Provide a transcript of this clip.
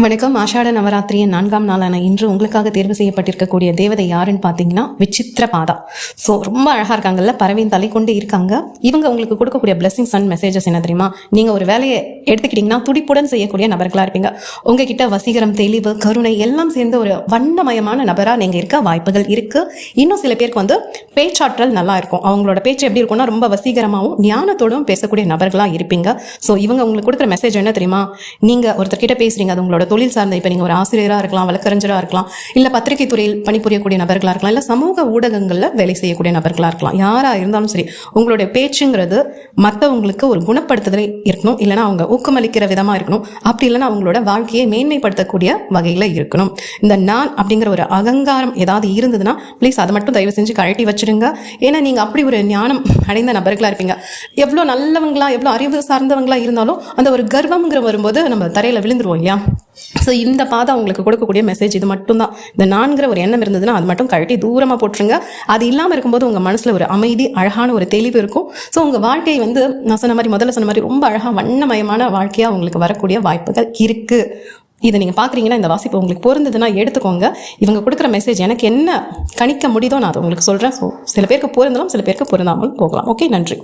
வணக்கம். ஆஷாட நவராத்திரியின் 4ஆம் நாளான இன்று உங்களுக்காக தேர்வு செய்யப்பட்டிருக்கக்கூடிய தேவதை யாருன்னு பார்த்தீங்கன்னா விசித்திர பாதா. ஸோ ரொம்ப அழகாக இருக்காங்கல்ல, பறவையின் தலை கொண்டு இருக்காங்க. இவங்க உங்களுக்கு கொடுக்கக்கூடிய பிளெஸிங்ஸ் அண்ட் மெசேஜஸ் என்ன தெரியுமா? நீங்கள் ஒரு வேலையை எடுத்துக்கிட்டிங்கன்னா துடிப்புடன் செய்யக்கூடிய நபர்களாக இருப்பீங்க. உங்ககிட்ட வசீகரம், தெளிவு, கருணை எல்லாம் சேர்ந்து ஒரு வண்ணமயமான நபராக நீங்கள் இருக்க வாய்ப்புகள் இருக்குது. இன்னும் சில பேருக்கு பேச்சாற்றல் நல்லா இருக்கும். அவங்களோட பேச்சு எப்படி இருக்கும்னா ரொம்ப வசீகரமாகவும் ஞானத்தோடும் பேசக்கூடிய நபர்களாக இருப்பீங்க. ஸோ இவங்க உங்களுக்கு கொடுக்குற மெசேஜ் என்ன தெரியுமா? நீங்கள் ஒருத்தர்கிட்ட பேசுகிறீங்க, அது உங்களோட தொழில் சார்ந்த, இப்போ நீங்கள் ஒரு ஆசிரியராக இருக்கலாம், வழக்கறிஞராக இருக்கலாம், இல்லை பத்திரிகை துறையில் பணிபுரியக்கூடிய நபர்களாக இருக்கலாம், இல்லை சமூக ஊடகங்களில் வேலை செய்யக்கூடிய நபர்களாக இருக்கலாம். யாராக இருந்தாலும் சரி, உங்களுடைய பேச்சுங்கிறது மற்றவங்களுக்கு ஒரு குணப்படுத்துதலை இருக்கணும், இல்லைனா அவங்க ஊக்கமளிக்கிற விதமாக இருக்கணும், அப்படி இல்லைனா அவங்களோட வாழ்க்கையை மேன்மைப்படுத்தக்கூடிய வகையில் இருக்கணும். இந்த நான் அப்படிங்கிற ஒரு அகங்காரம் ஏதாவது இருந்ததுன்னா ப்ளீஸ் அதை மட்டும் தயவு செஞ்சு கழட்டி வச்சுடுங்க. ஏன்னா நீங்கள் அப்படி ஒரு ஞானம் அடைந்த நபர்களாக இருப்பீங்க. எவ்வளோ நல்லவங்களா, எவ்வளோ அறிவு சார்ந்தவங்களா இருந்தாலும் அந்த ஒரு கர்வம்ங்கிற வரும்போது நம்ம தரையில் விழுந்துருவோம் இல்லையா? ஸோ இந்த பாதம் உங்களுக்கு கொடுக்கக்கூடிய மெசேஜ் இது மட்டும்தான். இந்த நான்கிற ஒரு எண்ணம் இருந்ததுன்னா அது மட்டும் கழட்டி தூரமாக போட்டுருங்க. அது இல்லாமல் இருக்கும்போது உங்கள் மனசில் ஒரு அமைதி, அழகான ஒரு தெளிவு இருக்கும். ஸோ உங்கள் வாழ்க்கை நான் சொன்ன மாதிரி, முதல்ல சொன்ன மாதிரி ரொம்ப அழகாக வண்ணமயமான வாழ்க்கையாக உங்களுக்கு வரக்கூடிய வாய்ப்புகள் இருக்குது. இதை நீங்கள் பார்க்குறீங்கன்னா, இந்த வாசிப்பு உங்களுக்கு பொருந்ததுன்னா எடுத்துக்கோங்க. இவங்க கொடுக்குற மெசேஜ் எனக்கு என்ன கணிக்க முடியுதோ நான் அதை உங்களுக்கு சொல்கிறேன். ஸோ சில பேருக்கு பொருந்தலாம், சில பேருக்கு பொருந்தாமல் போகலாம். ஓகே, நன்றி.